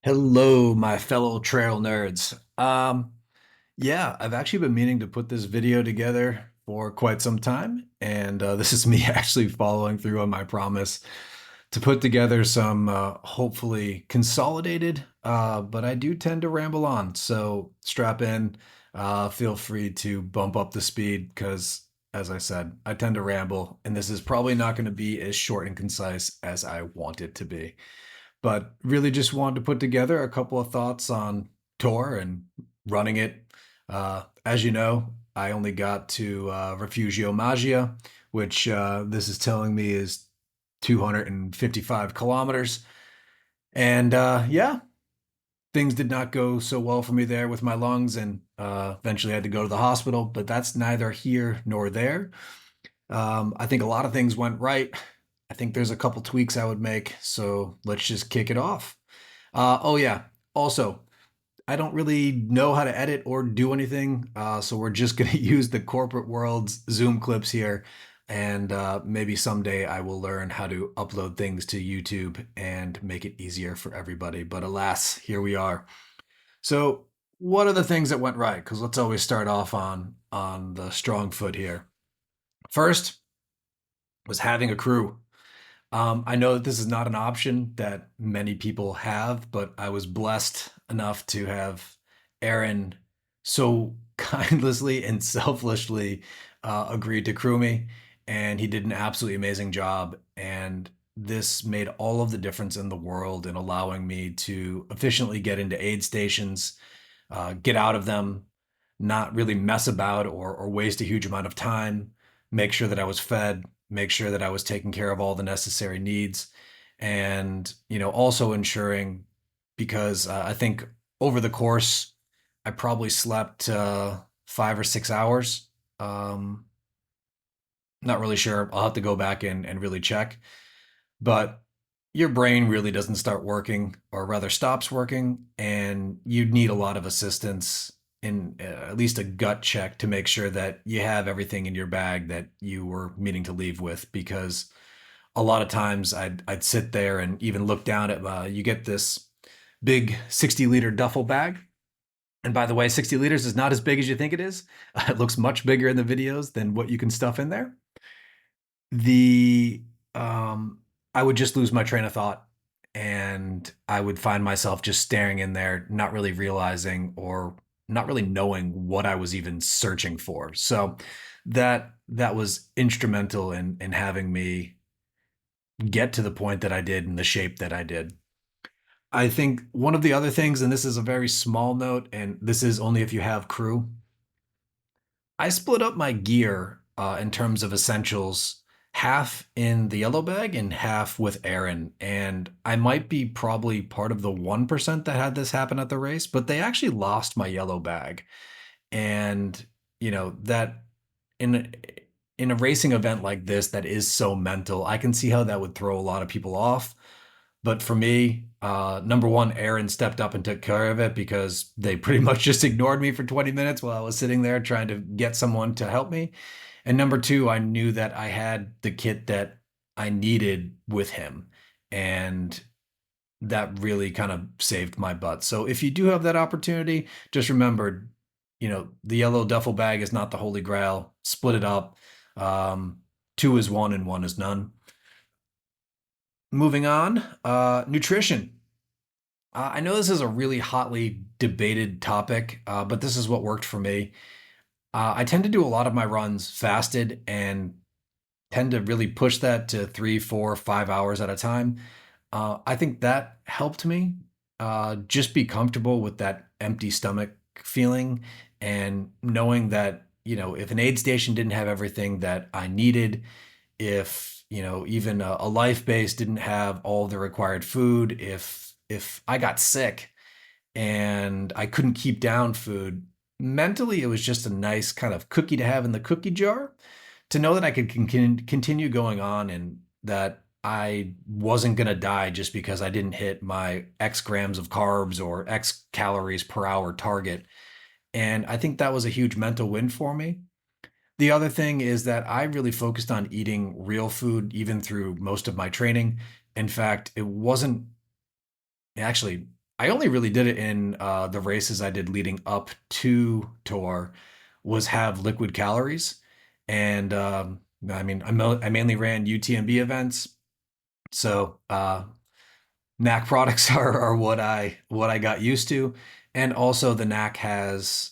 Hello, my fellow trail nerds. Yeah, I've actually been meaning to put this video together for quite some time, and this is me actually following through on my promise to put together some hopefully consolidated, but I do tend to ramble on, so strap in. Feel free to bump up the speed because, as I said, I tend to ramble, and this is probably not going to be as short and concise as I want it to be. But really just wanted to put together a couple of thoughts on tour and running it. As you know, I only got to Refugio Maggia, which this is telling me is 255 kilometers. And yeah, things did not go so well for me there with my lungs, and eventually had to go to the hospital. But that's neither here nor there. I think a lot of things went right. I think there's a couple tweaks I would make. So let's just kick it off. Oh yeah. Also, I don't really know how to edit or do anything, so we're just going to use the corporate world's Zoom clips here, and maybe someday I will learn how to upload things to YouTube and make it easier for everybody. But alas, here we are. So, what are the things that went right? Because let's always start off on the strong foot here. First was having a crew. I know that this is not an option that many people have, but I was blessed enough to have Aaron so kindlessly and selflessly agreed to crew me, and he did an absolutely amazing job. And this made all of the difference in the world in allowing me to efficiently get into aid stations, get out of them, not really mess about or waste a huge amount of time, make sure that I was fed, make sure that I was taking care of all the necessary needs, and also ensuring, because I think over the course I probably slept 5 or 6 hours. Um, Not really sure. I'll have to go back and really check. But your brain really doesn't start working, or rather stops working, and you need a lot of assistance in at least a gut check to make sure that you have everything in your bag that you were meaning to leave with. Because a lot of times I'd sit there and even look down at you get this big 60-liter duffel bag. And by the way, 60 liters is not as big as you think it is. It looks much bigger in the videos than what you can stuff in there. The I would just lose my train of thought, and I would find myself just staring in there, not really realizing or not really knowing what I was even searching for. So that was instrumental in having me get to the point that I did in the shape that I did. I think one of the other things, and this is a very small note, and this is only if you have crew, I split up my gear in terms of essentials, half in the yellow bag and half with Aaron. And I might be probably part of the 1% that had this happen at the race, but they actually lost my yellow bag. And, that in in a racing event like this that is so mental, I can see how that would throw a lot of people off. But for me, number one, Aaron stepped up and took care of it because they pretty much just ignored me for 20 minutes while I was sitting there trying to get someone to help me. And number two, I knew that I had the kit that I needed with him. And that really kind of saved my butt. So if you do have that opportunity, just remember, the yellow duffel bag is not the holy grail. Split it up. Two is one and one is none. Moving on, nutrition. I know this is a really hotly debated topic, but this is what worked for me. I tend to do a lot of my runs fasted and tend to really push that to 3, 4, 5 hours at a time. I think that helped me just be comfortable with that empty stomach feeling, and knowing that, if an aid station didn't have everything that I needed, if even a life base didn't have all the required food, if I got sick and I couldn't keep down food, mentally it was just a nice kind of cookie to have in the cookie jar, to know that I could continue going on, and that I wasn't going to die just because I didn't hit my X grams of carbs or X calories per hour target. And I think that was a huge mental win for me. The other thing is that I really focused on eating real food even through most of my training. In fact, it wasn't actually. I only really did it in the races I did leading up to tour was have liquid calories. And I mean, I mainly ran UTMB events. So NAC products are what I got used to. And also the NAC has,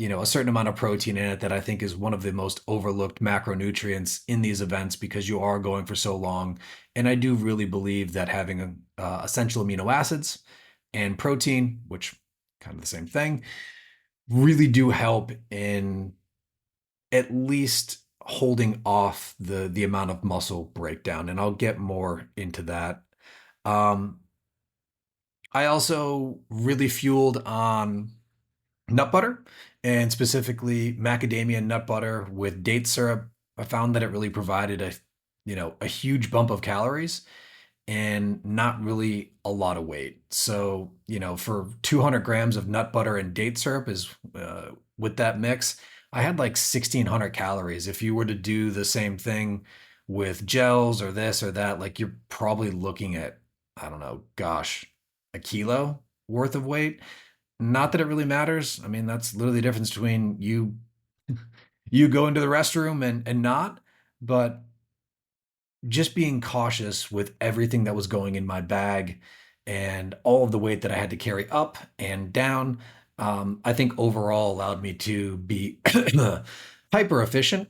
a certain amount of protein in it that I think is one of the most overlooked macronutrients in these events because you are going for so long. And I do really believe that having essential amino acids and protein, which kind of the same thing, really do help in at least holding off the amount of muscle breakdown. And I'll get more into that. Um, I also really fueled on nut butter and specifically macadamia nut butter with date syrup. I found that it really provided a huge bump of calories and not really a lot of weight. So, for 200 grams of nut butter and date syrup is with that mix, I had like 1600 calories. If you were to do the same thing with gels or this or that, like you're probably looking at, I don't know, gosh, a kilo worth of weight. Not that it really matters. I mean, that's literally the difference between you go into the restroom and not, but just being cautious with everything that was going in my bag and all of the weight that I had to carry up and down, I think overall allowed me to be hyper efficient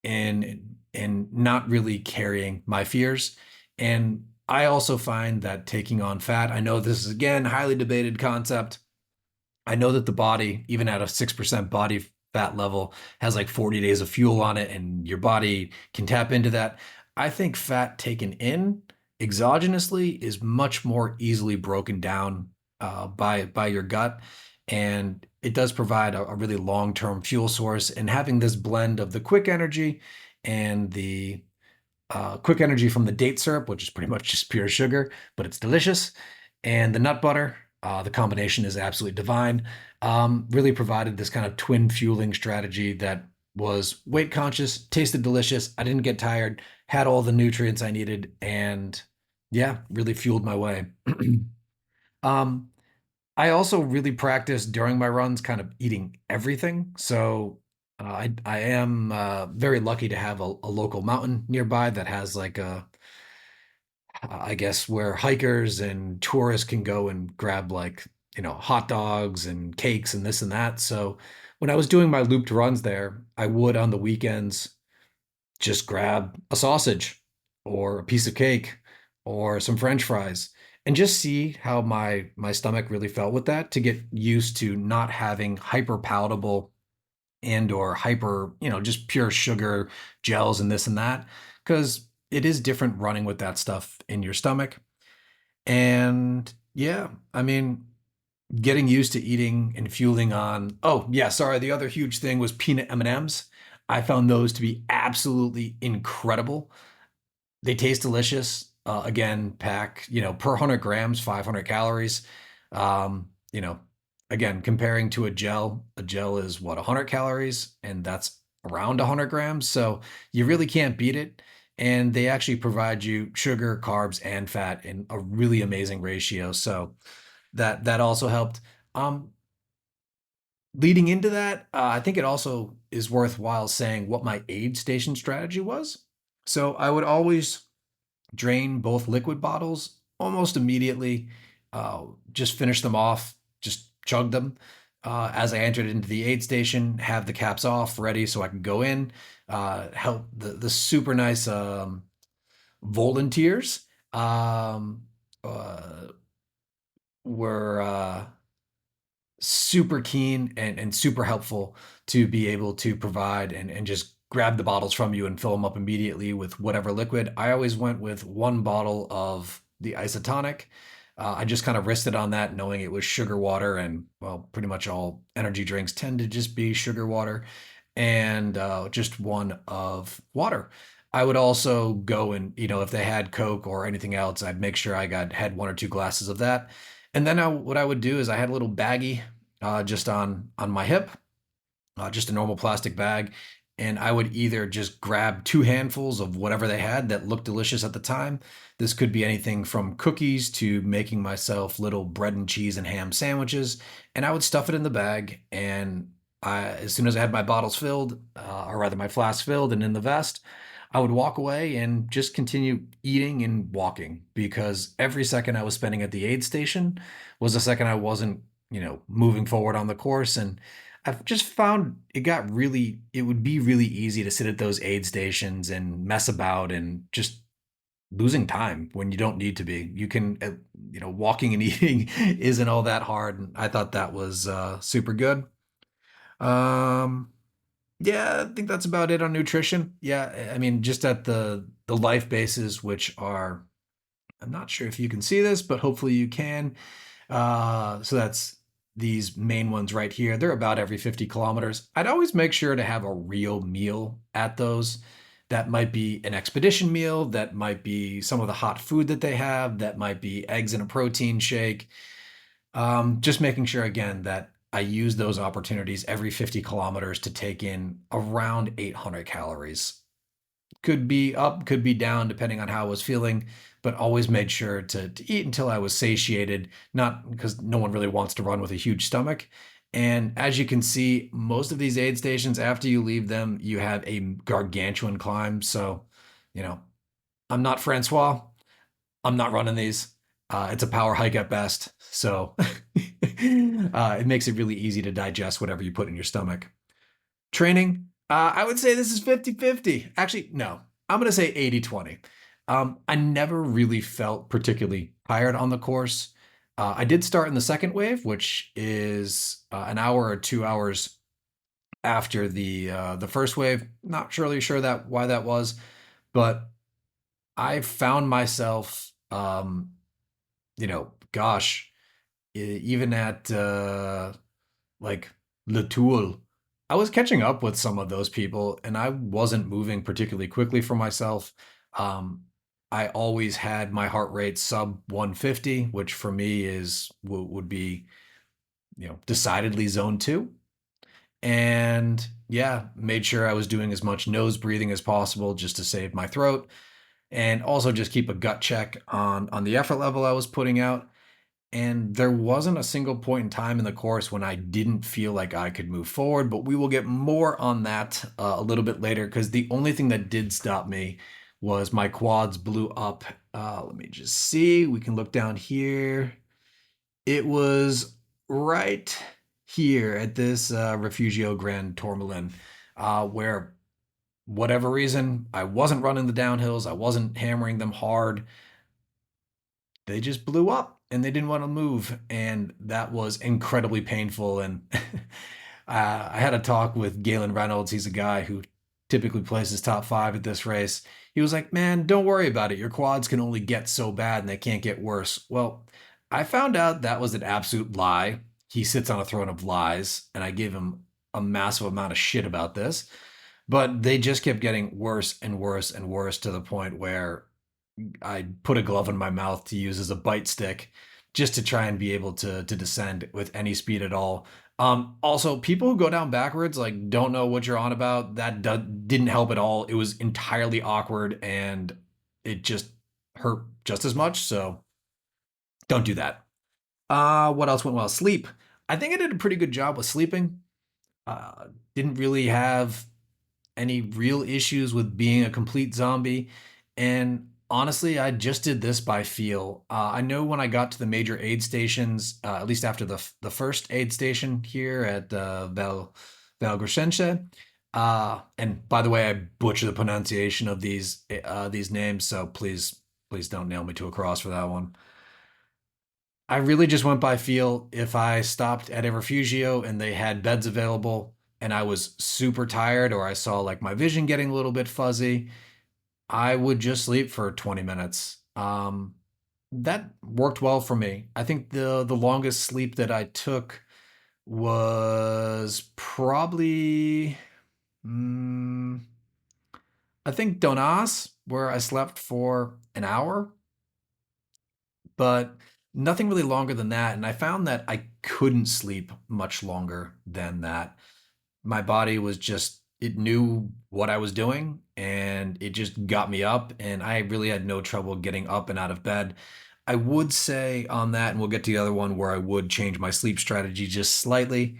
and not really carrying my fears. And I also find that taking on fat, I know this is again highly debated concept. I know that the body, even at a 6% body fat level, has like 40 days of fuel on it, and your body can tap into that. I think fat taken in exogenously is much more easily broken down by your gut, and it does provide a really long-term fuel source. And having this blend of the quick energy and the quick energy from the date syrup, which is pretty much just pure sugar, but it's delicious. And the nut butter, the combination is absolutely divine. Really provided this kind of twin fueling strategy that was weight conscious, tasted delicious. I didn't get tired, had all the nutrients I needed, and yeah, really fueled my way. um, I also really practice during my runs, kind of eating everything. So I am very lucky to have a local mountain nearby that has like I guess where hikers and tourists can go and grab like hot dogs and cakes and this and that. So when I was doing my looped runs there, I would on the weekends just grab a sausage or a piece of cake or some French fries and just see how my stomach really felt with that to get used to not having hyper palatable and or hyper, just pure sugar gels and this and that because it is different running with that stuff in your stomach. And yeah, I mean, getting used to eating and fueling on, oh yeah, sorry, the other huge thing was peanut M&Ms. I found those to be absolutely incredible. They taste delicious. Again, pack, per 100 grams, 500 calories. Um, you know, again, comparing to a gel is what, 100 calories, and that's around 100 grams. So you really can't beat it. And they actually provide you sugar, carbs, and fat in a really amazing ratio. So that also helped. Leading into that, I think it also is worthwhile saying what my aid station strategy was. So I would always drain both liquid bottles almost immediately. Just finish them off, just chug them. As I entered into the aid station, have the caps off, ready so I can go in. Help the super nice volunteers uh, were super keen and super helpful to be able to provide and just grab the bottles from you and fill them up immediately with whatever liquid. I always went with one bottle of the isotonic. I just kind of rested on that, knowing it was sugar water, and well, pretty much all energy drinks tend to just be sugar water, and just one of water. I would also go and, if they had Coke or anything else, I'd make sure I had one or two glasses of that. And then what I would do is I had a little baggie just on my hip, just a normal plastic bag, and I would either just grab two handfuls of whatever they had that looked delicious at the time. This could be anything from cookies to making myself little bread and cheese and ham sandwiches, and I would stuff it in the bag. And as soon as I had my bottles filled, or rather my flasks filled and in the vest, I would walk away and just continue eating and walking, because every second I was spending at the aid station was a second I wasn't, moving forward on the course. And I've just found it would be really easy to sit at those aid stations and mess about and just losing time when you don't need to be. You can, walking and eating isn't all that hard. And I thought that was super good. Um, yeah, I think that's about it on nutrition. Yeah, I mean, just at the life bases, which are, I'm not sure if you can see this, but hopefully you can. So that's these main ones right here. They're about every 50 kilometers. I'd always make sure to have a real meal at those. That might be an expedition meal. That might be some of the hot food that they have. That might be eggs in a protein shake. Just making sure again that I use those opportunities every 50 kilometers to take in around 800 calories. Could be up, could be down, depending on how I was feeling, but always made sure to eat until I was satiated, not because no one really wants to run with a huge stomach. And as you can see, most of these aid stations, after you leave them, you have a gargantuan climb. So, you know, I'm not Francois. I'm not running these. It's a power hike at best. So it makes it really easy to digest whatever you put in your stomach. Training, I would say this is 50-50. Actually, no, I'm going to say 80-20. I never really felt particularly tired on the course. I did start in the second wave, which is an hour or 2 hours after the first wave. Not really sure that why that was, but I found myself, gosh, even at like Le Toul, I was catching up with some of those people, and I wasn't moving particularly quickly for myself. Um, I always had my heart rate sub 150, which for me would be, decidedly zone two. And yeah, made sure I was doing as much nose breathing as possible just to save my throat, and also just keep a gut check on the effort level I was putting out. And there wasn't a single point in time in the course when I didn't feel like I could move forward, but we will get more on that a little bit later, because the only thing that did stop me was my quads blew up. Let me just see. We can look down here. It was right here at this Refugio Grand Tourmalin, where whatever reason, I wasn't running the downhills. I wasn't hammering them hard. They just blew up and they didn't want to move. And that was incredibly painful. And I had a talk with Galen Reynolds. He's a guy who typically places top five at this race. He was like, man, don't worry about it. Your quads can only get so bad and they can't get worse. Well, I found out that was an absolute lie. He sits on a throne of lies, and I gave him a massive amount of shit about this. But they just kept getting worse and worse and worse, to the point where I put a glove in my mouth to use as a bite stick just to try and be able to descend with any speed at all. Also, people who go down backwards like don't know what you're on about. That didn't help at all. It was entirely awkward, and it just hurt just as much. So don't do that. What else went well? Sleep. I think I did a pretty good job with sleeping. Didn't really have any real issues with being a complete zombie. And honestly, I just did this by feel. I know when I got to the major aid stations, at least after the first aid station here at Valgrescense. And by the way, I butcher the pronunciation of these names, so please don't nail me to a cross for that one. I really just went by feel. If I stopped at a refugio and they had beds available and I was super tired, or I saw like my vision getting a little bit fuzzy, I would just sleep for 20 minutes. That worked well for me. I think the longest sleep that I took was probably, mm, I think Donas, where I slept for an hour, but nothing really longer than that. And I found that I couldn't sleep much longer than that. My body was just it knew what I was doing and it just got me up, and I really had no trouble getting up and out of bed. I would say on that, and we'll get to the other one where I would change my sleep strategy just slightly.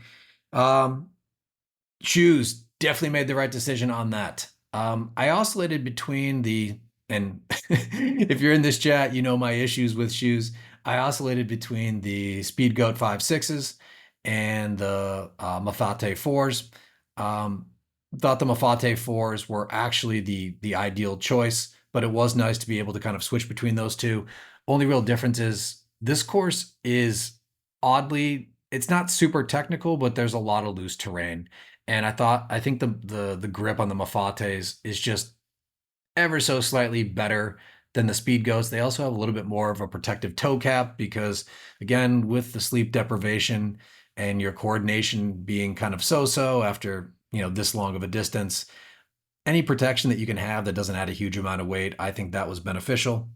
Um, Shoes, definitely made the right decision on that. I oscillated between and if you're in this chat, you know my issues with shoes. I oscillated between the Speed Goat 5.6s and the Mafate 4s. Um, Thought the Mafate 4s were actually the ideal choice, but it was nice to be able to kind of switch between those two. Only real difference is this course is oddly, it's not super technical, but there's a lot of loose terrain. And I think the grip on the Mafates is just ever so slightly better than the Speed Goats. They also have a little bit more of a protective toe cap because, again, with the sleep deprivation and your coordination being kind of so-so after, this long of a distance, any protection that you can have that doesn't add a huge amount of weight, I think that was beneficial.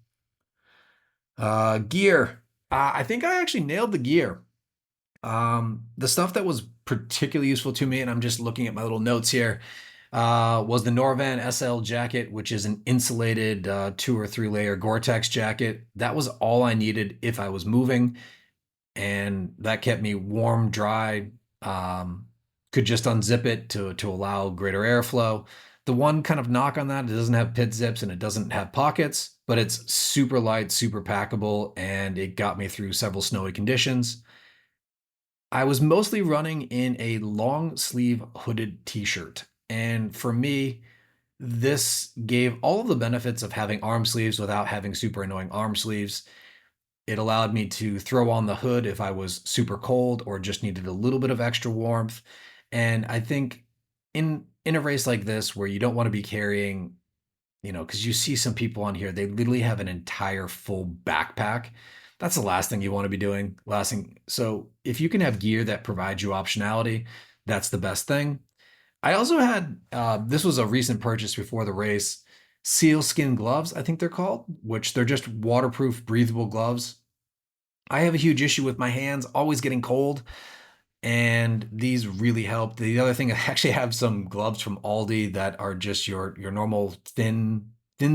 Gear. I think I actually nailed the gear. The stuff that was particularly useful to me, and I'm just looking at my little notes here, was the Norvan SL jacket, which is an insulated 2 or 3 layer Gore-Tex jacket. That was all I needed if I was moving, and that kept me warm, dry. Um, could just unzip it to allow greater airflow. The one kind of knock on that, it doesn't have pit zips and it doesn't have pockets, but it's super light, super packable, and it got me through several snowy conditions. I was mostly running in a long sleeve hooded t-shirt. And for me, this gave all of the benefits of having arm sleeves without having super annoying arm sleeves. It allowed me to throw on the hood if I was super cold or just needed a little bit of extra warmth. And I think in a race like this where you don't want to be carrying, because you see some people on here, they literally have an entire full backpack. That's the last thing you want to be doing. Last thing. So if you can have gear that provides you optionality, that's the best thing. I also had this was a recent purchase before the race. Sealskin gloves, I think they're called, which they're just waterproof, breathable gloves. I have a huge issue with my hands always getting cold, and these really help. The other thing, I actually have some gloves from Aldi that are just your normal thin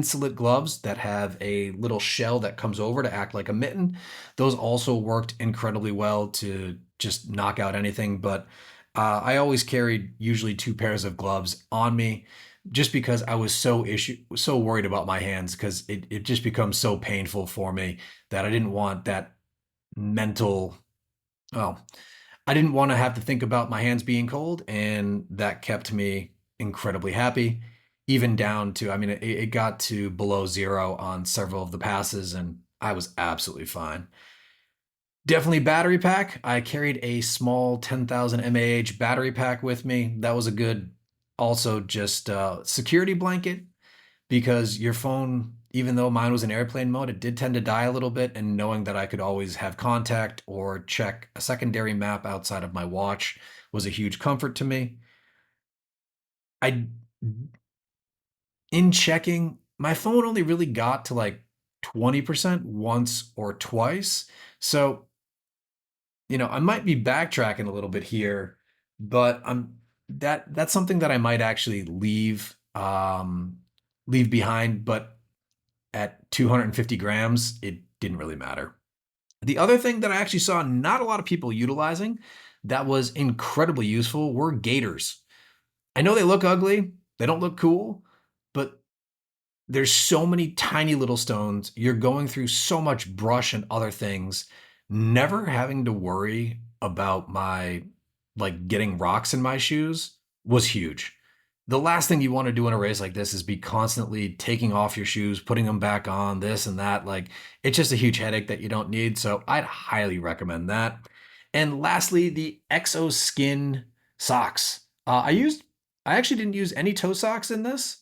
slit gloves that have a little shell that comes over to act like a mitten. Those also worked incredibly well to just knock out anything. But I always carried usually 2 pairs of gloves on me, just because I was so worried about my hands because it just becomes so painful for me that I didn't want that mental. Well, I didn't want to have to think about my hands being cold, and that kept me incredibly happy. Even down to, I mean, it got to below zero on several of the passes, and I was absolutely fine. Definitely battery pack. I carried a small 10,000 mAh battery pack with me. That was a good, also just security blanket because your phone, even though mine was in airplane mode, it did tend to die a little bit. And knowing that I could always have contact or check a secondary map outside of my watch was a huge comfort to me. I, in checking, my phone only really got to like 20% once or twice. So, I might be backtracking a little bit here, but that's something that I might actually leave behind, but at 250 grams, it didn't really matter. The other thing that I actually saw not a lot of people utilizing that was incredibly useful were gaiters. I know they look ugly, they don't look cool, but there's so many tiny little stones. You're going through so much brush and other things, never having to worry about my like getting rocks in my shoes was huge. The last thing you want to do in a race like this is be constantly taking off your shoes, putting them back on, this and that. Like, it's just a huge headache that you don't need. So I'd highly recommend that. And lastly, the Exo Skin socks. I actually didn't use any toe socks in this.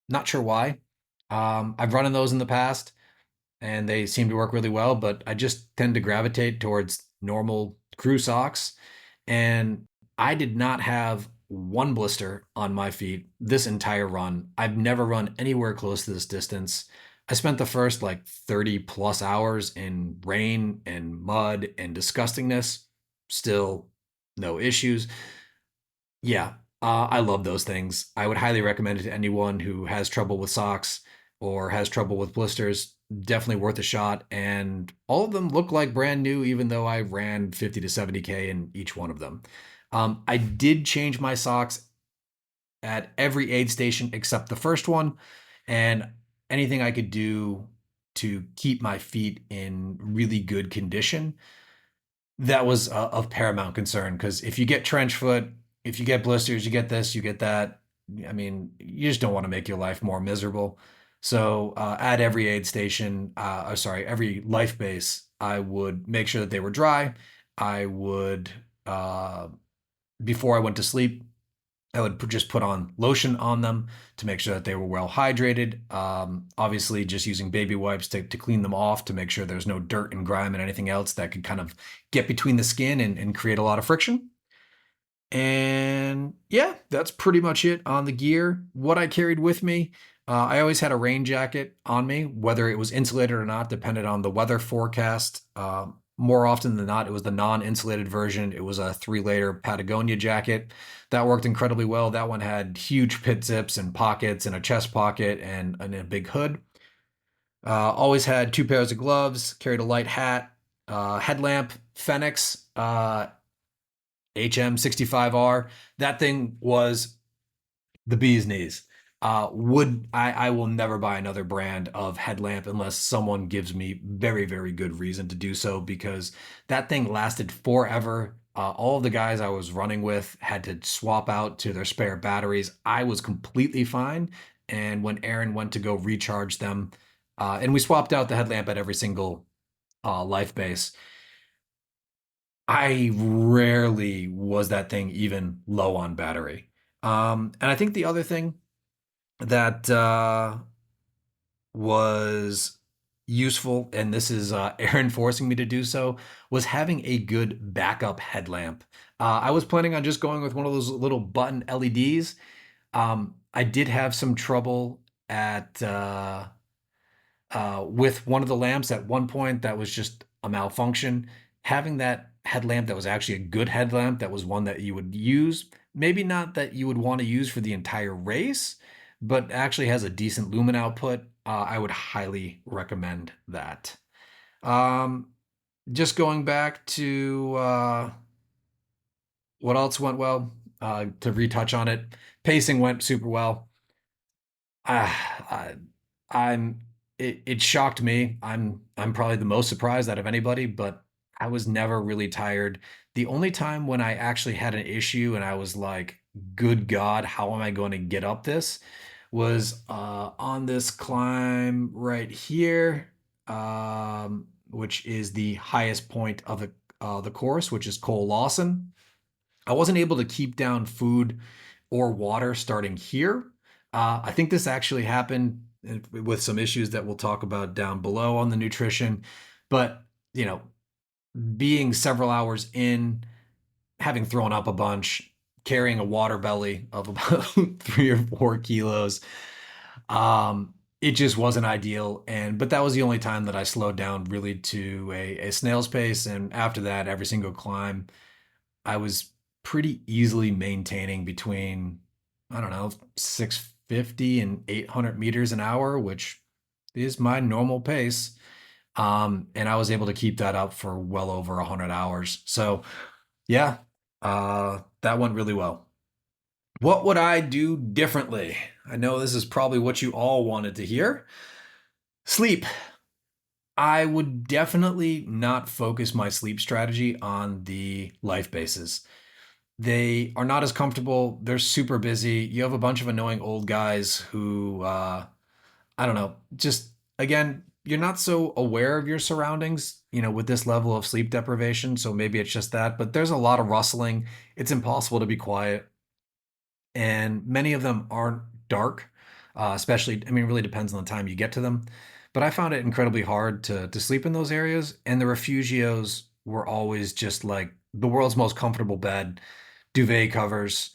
Not sure why. I've run in those in the past and they seem to work really well, but I just tend to gravitate towards normal crew socks. And I did not have one blister on my feet this entire run. I've never run anywhere close to this distance. I spent the first like 30 plus hours in rain and mud and disgustingness. Still no issues. Yeah, I love those things. I would highly recommend it to anyone who has trouble with socks or has trouble with blisters. Definitely worth a shot. And all of them look like brand new, even though I ran 50 to 70K in each one of them. I did change my socks at every aid station except the first one, and anything I could do to keep my feet in really good condition, that was of paramount concern. Because if you get trench foot, if you get blisters, you get this, you get that. I mean, you just don't want to make your life more miserable. So at every aid station, sorry, every life base, I would make sure that they were dry. I would, uh, before I went to sleep, I would just put on lotion on them to make sure that they were well hydrated. Obviously, just using baby wipes to clean them off to make sure there's no dirt and grime and anything else that could kind of get between the skin and create a lot of friction. And yeah, that's pretty much it on the gear. What I carried with me, I always had a rain jacket on me, whether it was insulated or not, depended on the weather forecast. More often than not, it was the non-insulated version. It was a 3-layer Patagonia jacket that worked incredibly well. That one had huge pit zips and pockets and a chest pocket and a big hood. Always had 2 pairs of gloves, carried a light hat, headlamp, Fenix, HM65R. That thing was the bee's knees. I will never buy another brand of headlamp unless someone gives me very, very good reason to do so, because that thing lasted forever. All of the guys I was running with had to swap out to their spare batteries. I was completely fine. And when Aaron went to go recharge them, and we swapped out the headlamp at every single life base, I rarely was that thing even low on battery. And I think the other thing that was useful, and this is Aaron forcing me to do so, was having a good backup headlamp. I was planning on just going with one of those little button LEDs. I did have some trouble at with one of the lamps at one point that was just a malfunction. Having that headlamp that was actually a good headlamp, that was one that you would use, maybe not that you would want to use for the entire race, but actually has a decent lumen output, I would highly recommend that. Um, just going back to what else went well, to retouch on it, pacing went super well. I, I'm it shocked me. I'm probably the most surprised out of anybody, but I was never really tired. The only time when I actually had an issue and I was like, good God, how am I going to get up this? Was on this climb right here, which is the highest point of the course, which is Cole Lawson. I wasn't able to keep down food or water starting here. I think this actually happened with some issues that we'll talk about down below on the nutrition. But, you know, being several hours in, having thrown up a bunch, carrying a water belly of about 3 or 4 kilos, it just wasn't ideal. But that was the only time that I slowed down really to a snail's pace. And after that, every single climb, I was pretty easily maintaining between, I don't know, 650 and 800 meters an hour, which is my normal pace. And I was able to keep that up for well over 100 hours. So, yeah, that went really well. What would I do differently? I know this is probably what you all wanted to hear. Sleep. I would definitely not focus my sleep strategy on the life bases. They are not as comfortable. They're super busy. You have a bunch of annoying old guys who, I don't know, just again, you're not so aware of your surroundings, with this level of sleep deprivation. So maybe it's just that, but there's a lot of rustling. It's impossible to be quiet. And many of them aren't dark, especially, I mean, it really depends on the time you get to them. But I found it incredibly hard to sleep in those areas. And the refugios were always just like the world's most comfortable bed, duvet covers,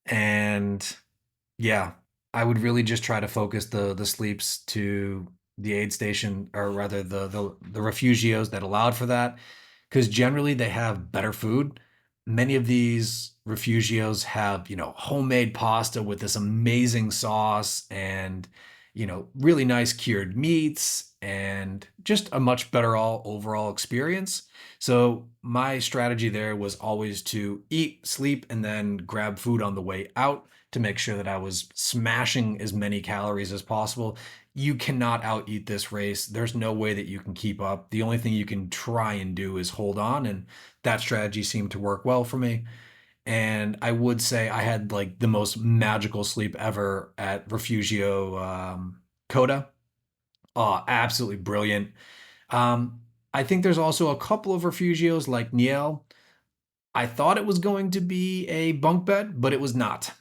and yeah, I would really just try to focus the sleeps to the aid station, or rather the refugios that allowed for that, because generally they have better food. Many of these refugios have, homemade pasta with this amazing sauce and, really nice cured meats and just a much better all overall experience. So my strategy there was always to eat, sleep, and then grab food on the way out to make sure that I was smashing as many calories as possible. You cannot out eat this race. There's no way that you can keep up. The only thing you can try and do is hold on, and that strategy seemed to work well for me. And I would say I had like the most magical sleep ever at Refugio Coda. Oh, absolutely brilliant. Um, I think there's also a couple of Refugios like Niel. I thought it was going to be a bunk bed, but it was not.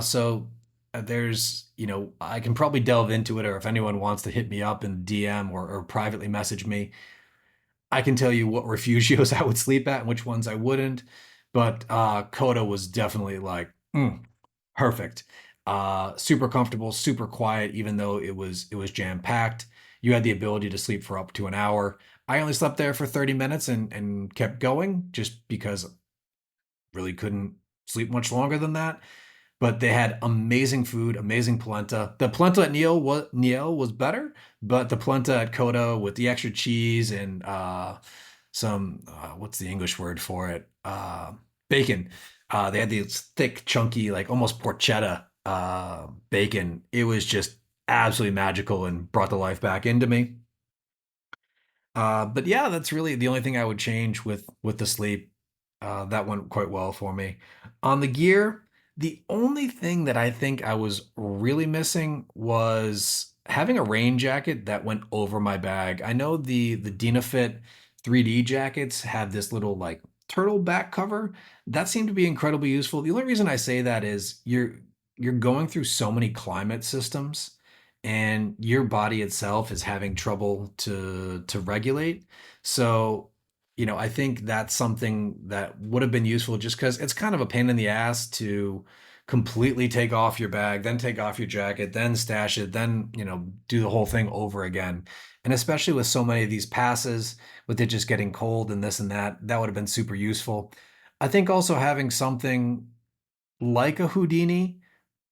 So there's, I can probably delve into it, or if anyone wants to hit me up in DM or privately message me, I can tell you what refugios I would sleep at and which ones I wouldn't. But Coda was definitely like perfect. Super comfortable, super quiet, even though it was jam packed. You had the ability to sleep for up to an hour. I only slept there for 30 minutes and kept going just because really couldn't sleep much longer than that. But they had amazing food, amazing polenta. The polenta at Niel was better, but the polenta at Coda with the extra cheese and some what's the English word for it? Bacon. They had these thick, chunky, like almost porchetta bacon. It was just absolutely magical and brought the life back into me. But yeah, that's really the only thing I would change with the sleep. That went quite well for me. On the gear, the only thing that I think I was really missing was having a rain jacket that went over my bag. I know the Dynafit 3D jackets have this little like turtle back cover. That seemed to be incredibly useful. The only reason I say that is you're going through so many climate systems and your body itself is having trouble to regulate. So, I think that's something that would have been useful just because it's kind of a pain in the ass to completely take off your bag, then take off your jacket, then stash it, then, do the whole thing over again. And especially with so many of these passes, with it just getting cold and this and that, that would have been super useful. I think also having something like a Houdini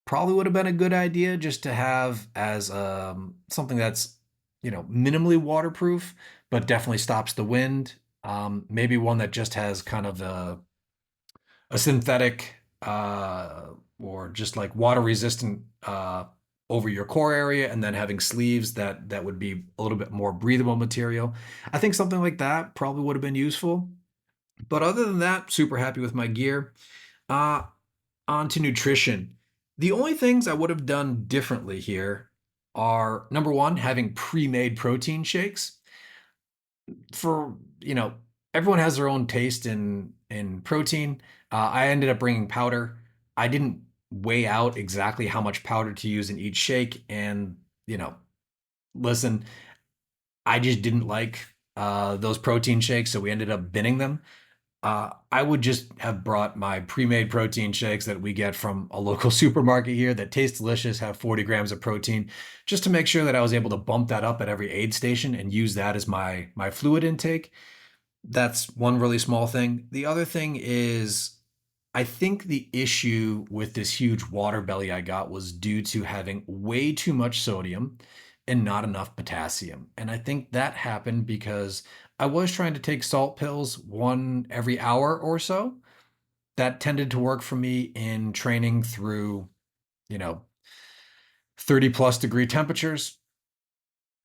probably would have been a good idea just to have as something that's minimally waterproof but definitely stops the wind. Maybe one that just has kind of a synthetic or just like water resistant over your core area, and then having sleeves that would be a little bit more breathable material. I think something like that probably would have been useful. But other than that, super happy with my gear. uh On to nutrition. The only things I would have done differently here are number one, having pre-made protein shakes. For, everyone has their own taste in protein. I ended up bringing powder. I didn't weigh out exactly how much powder to use in each shake, and listen, I just didn't like those protein shakes, so we ended up binning them. I would just have brought my pre-made protein shakes that we get from a local supermarket here that taste delicious, have 40 grams of protein, just to make sure that I was able to bump that up at every aid station and use that as my fluid intake. That's one really small thing. The other thing is I think the issue with this huge water belly I got was due to having way too much sodium and not enough potassium. And I think that happened because I was trying to take salt pills one every hour or so. That tended to work for me in training through, you know, 30 plus degree temperatures.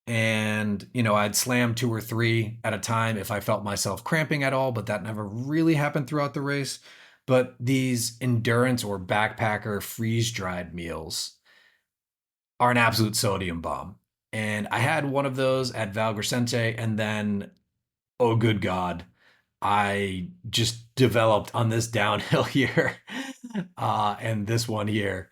And, I'd slam two or three at a time if I felt myself cramping at all, but that never really happened throughout the race. But these endurance or backpacker freeze dried meals are an absolute sodium bomb. And I had one of those at Val Grisente, and then, oh, good God, I just developed on this downhill here, and this one here,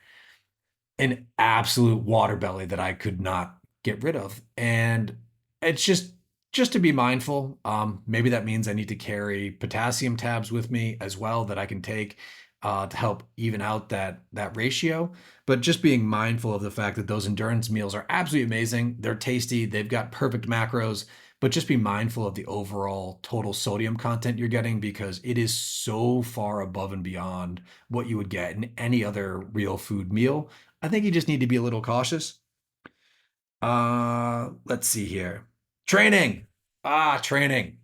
an absolute water belly that I could not get rid of. And it's just to be mindful. Maybe that means I need to carry potassium tabs with me as well that I can take to help even out that ratio. But just being mindful of the fact that those endurance meals are absolutely amazing. They're tasty. They've got perfect macros, but just be mindful of the overall total sodium content you're getting because it is so far above and beyond what you would get in any other real food meal. I think you just need to be a little cautious. Let's see here. Training. Training.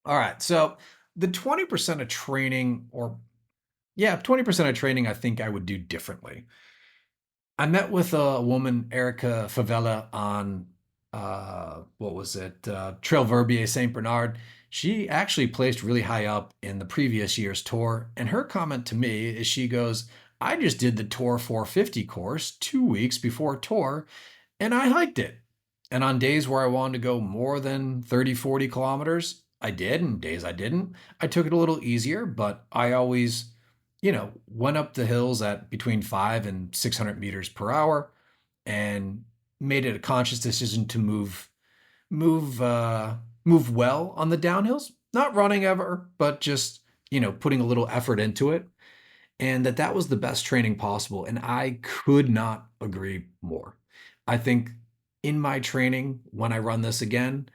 All right. So the 20% of training, or yeah, 20% of training, I think I would do differently. I met with a woman, Erica Favela, on what was it? Trail Verbier St. Bernard. She actually placed really high up in the previous year's tour. And her comment to me is she goes, I just did the Tour 450 course 2 weeks before tour and I hiked it. And on days where I wanted to go more than 30, 40 kilometers, I did. And days I didn't, I took it a little easier, but I always, went up the hills at between 5 and 600 meters per hour and made it a conscious decision to move, uh, move well on the downhills, not running ever, but just, putting a little effort into it and that was the best training possible. And I could not agree more. I think in my training, when I run this again,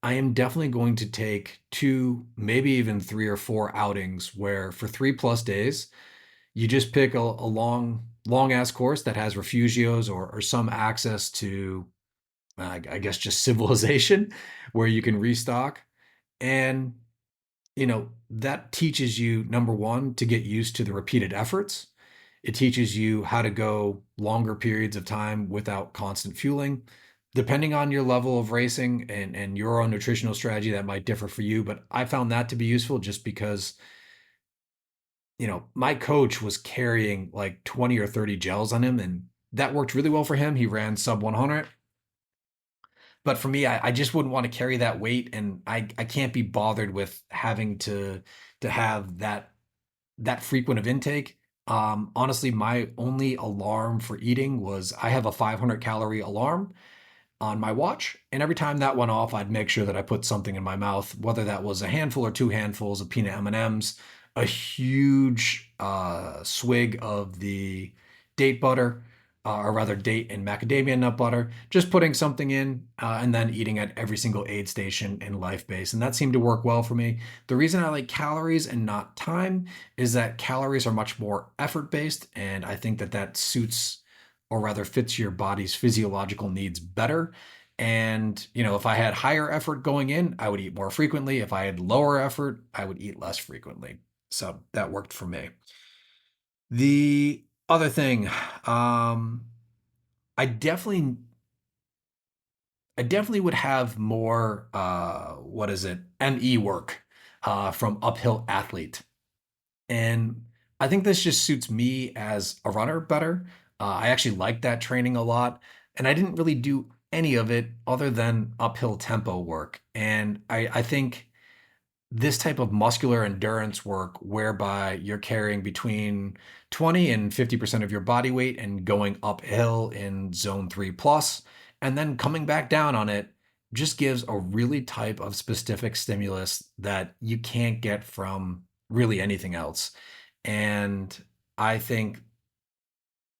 I am definitely going to take two, maybe even three or four outings where for 3+ days, you just pick a long ass course that has refugios or some access to, I guess, just civilization where you can restock. And that teaches you, number one, to get used to the repeated efforts. It teaches you how to go longer periods of time without constant fueling. Depending on your level of racing and your own nutritional strategy, that might differ for you. But I found that to be useful just because, my coach was carrying like 20 or 30 gels on him, and that worked really well for him. He ran sub 100. But for me, I just wouldn't want to carry that weight, and I can't be bothered with having to have that frequent of intake. Honestly, my only alarm for eating was I have a 500 calorie alarm on my watch, and every time that went off, I'd make sure that I put something in my mouth, whether that was a handful or two handfuls of peanut M&Ms, a huge swig of the date butter, or rather date and macadamia nut butter, just putting something in and then eating at every single aid station in life base. And that seemed to work well for me. The reason I like calories and not time is that calories are much more effort based. And I think that suits or rather fits your body's physiological needs better. And, if I had higher effort going in, I would eat more frequently. If I had lower effort, I would eat less frequently. So that worked for me. The other thing, I definitely I definitely would have more what is it? ME work from uphill athlete. And I think this just suits me as a runner better. I actually like that training a lot. And I didn't really do any of it other than uphill tempo work. And I think this type of muscular endurance work whereby you're carrying between 20 and 50% of your body weight and going uphill in zone 3 plus and then coming back down on it just gives a really type of specific stimulus that you can't get from really anything else. And I think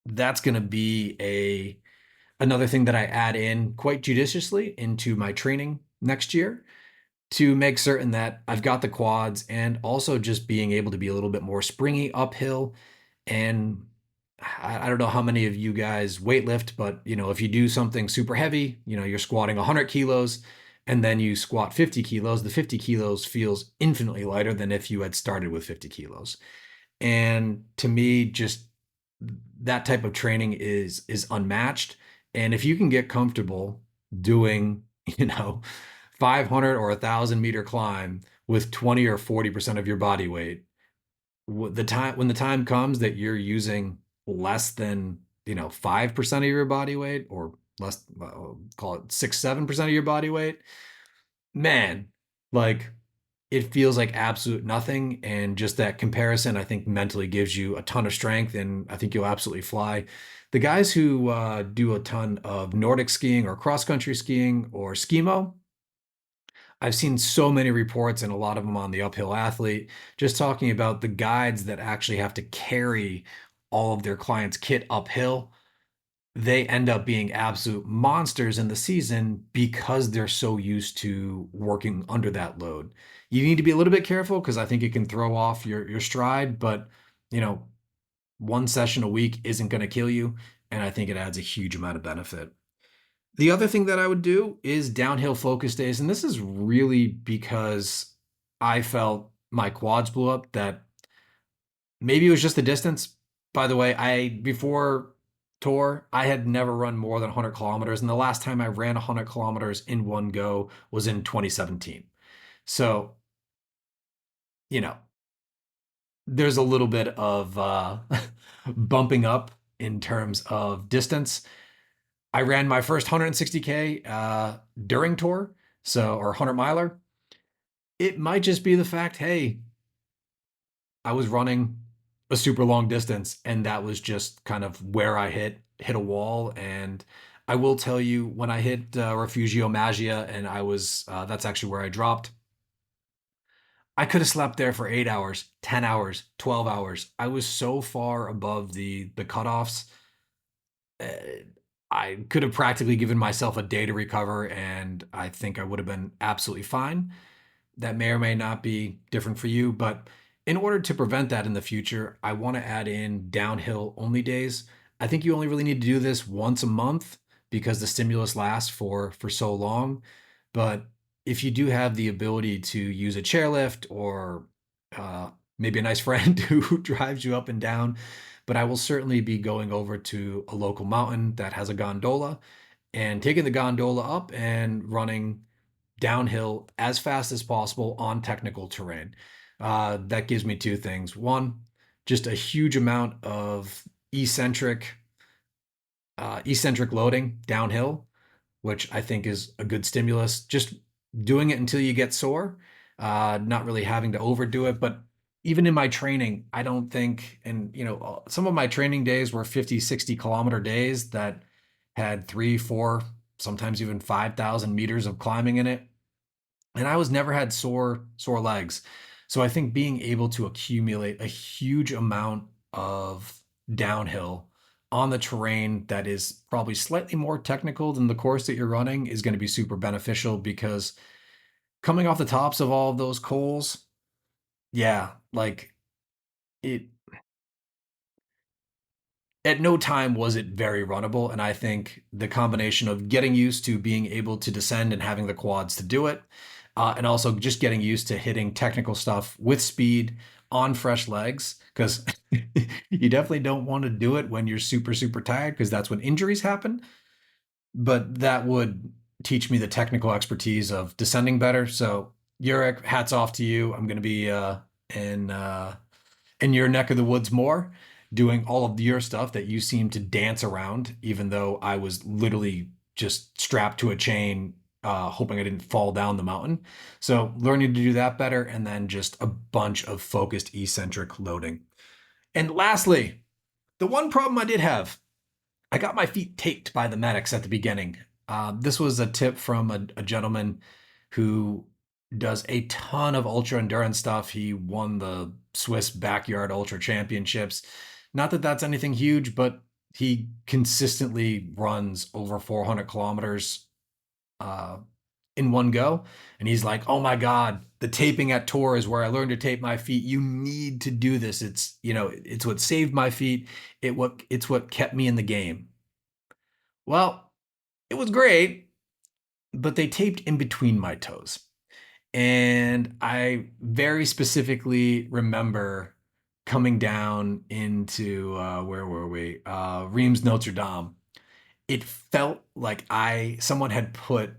that's going to be a another thing that I add in quite judiciously into my training next year to make certain that I've got the quads and also just being able to be a little bit more springy uphill. And I don't know how many of you guys weightlift, but if you do something super heavy, you're squatting 100 kilos and then you squat 50 kilos, the 50 kilos feels infinitely lighter than if you had started with 50 kilos. And to me, just that type of training is unmatched. And if you can get comfortable doing, 500 or 1,000 meter climb with 20 or 40% of your body weight, when the time comes that you're using less than 5% of your body weight or less, call it 6-7% of your body weight, man, like it feels like absolute nothing. And just that comparison, I think mentally gives you a ton of strength, and I think you'll absolutely fly. The guys who do a ton of Nordic skiing or cross country skiing or skimo, I've seen so many reports and a lot of them on the uphill athlete, just talking about the guides that actually have to carry all of their clients' kit uphill. they end up being absolute monsters in the season because they're so used to working under that load. You need to be a little bit careful because I think it can throw off your stride, but you know, one session a week isn't going to kill you, and I think it adds a huge amount of benefit. The other thing that I would do is downhill focus days, and this is really because I felt my quads blew up that maybe it was just the distance. By the way, I before tour, I had never run more than 100 kilometers, and the last time I ran 100 kilometers in one go was in 2017. So, you know, there's a little bit of bumping up in terms of distance. I ran my first 160K during tour, so or 100 miler. It might just be the fact, hey, I was running a super long distance, and that was just kind of where I hit a wall. And I will tell you, when I hit Refugio Maggia, and I was that's actually where I dropped. I could have slept there for 8 hours, 10 hours, 12 hours. I was so far above the cutoffs. Uh, I could have practically given myself a day to recover, and I think I would have been absolutely fine. That may or may not be different for you, but in order to prevent that in the future, I want to add in downhill only days. I think you only really need to do this once a month because the stimulus lasts for so long. But if you do have the ability to use a chairlift or uh, maybe a nice friend who drives you up and down, but I will certainly be going over to a local mountain that has a gondola and taking the gondola up and running downhill as fast as possible on technical terrain. That gives me two things. One, just a huge amount of eccentric eccentric loading downhill, which I think is a good stimulus. Just doing it until you get sore, not really having to overdo it. But even in my training, I don't think, and some of my training days were 50, 60 kilometer days that had three, four, sometimes even 5,000 meters of climbing in it, and I was never had sore legs. So I think being able to accumulate a huge amount of downhill on the terrain that is probably slightly more technical than the course that you're running is going to be super beneficial because coming off the tops of all of those coals, yeah, like it at no time was it very runnable. And I think the combination of getting used to being able to descend and having the quads to do it, and also just getting used to hitting technical stuff with speed on fresh legs, because you definitely don't want to do it when you're super, super tired, because that's when injuries happen. But that would teach me the technical expertise of descending better. So, Yurek, hats off to you. I'm going to be in your neck of the woods more, doing all of your stuff that you seem to dance around, even though I was literally just strapped to a chain, hoping I didn't fall down the mountain. So learning to do that better, and then just a bunch of focused eccentric loading. And lastly, the one problem I did have, I got my feet taped by the medics at the beginning. This was a tip from a gentleman who does a ton of ultra endurance stuff. He won the Swiss Backyard Ultra Championships. Not that that's anything huge, but he consistently runs over 400 kilometers uh, in one go. And he's like, "Oh my God, the taping at Tour is where I learned to tape my feet. You need to do this. It's what saved my feet. It's what kept me in the game." Well, it was great, but they taped in between my toes. And I very specifically remember coming down into where were we? Reims Notre Dame. It felt like I someone had put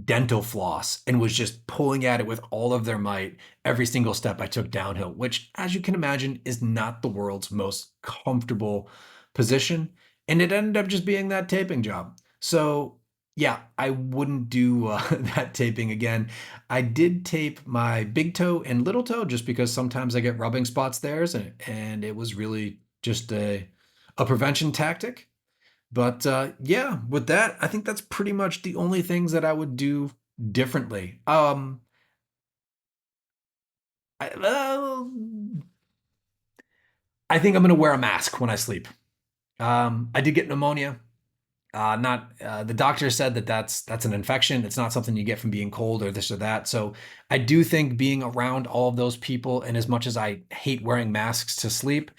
dental floss and was just pulling at it with all of their might every single step I took downhill, which, as you can imagine, is not the world's most comfortable position. And it ended up just being that taping job. So, yeah, I wouldn't do that taping again. I did tape my big toe and little toe just because sometimes I get rubbing spots there, and it was really just a prevention tactic. But yeah, with that, I think that's pretty much the only things that I would do differently. I think I'm gonna wear a mask when I sleep. I did get pneumonia Not the doctor said that that's an infection. It's not something you get from being cold or this or that. So I do think being around all of those people, and as much as I hate wearing masks to sleep,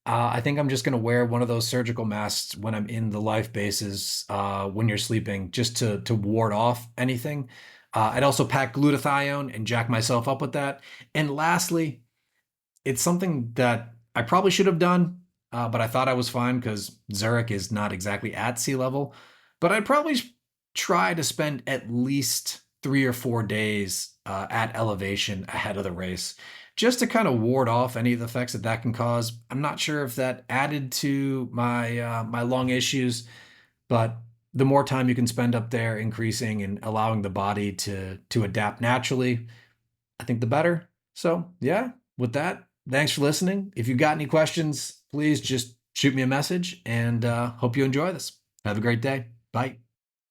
I think I'm just going to wear one of those surgical masks when I'm in the life bases when you're sleeping, just to ward off anything. I'd also pack glutathione and jack myself up with that. And lastly, it's something that I probably should have done, but I thought I was fine because Zurich is not exactly at sea level. But I'd probably try to spend at least 3 or 4 days at elevation ahead of the race, just to kind of ward off any of the effects that that can cause. I'm not sure if that added to my lung issues, but the more time you can spend up there, increasing and allowing the body to adapt naturally, I think the better. So, yeah, with that, thanks for listening. If you've got any questions, please just shoot me a message and hope you enjoy this. Have a great day. Bye.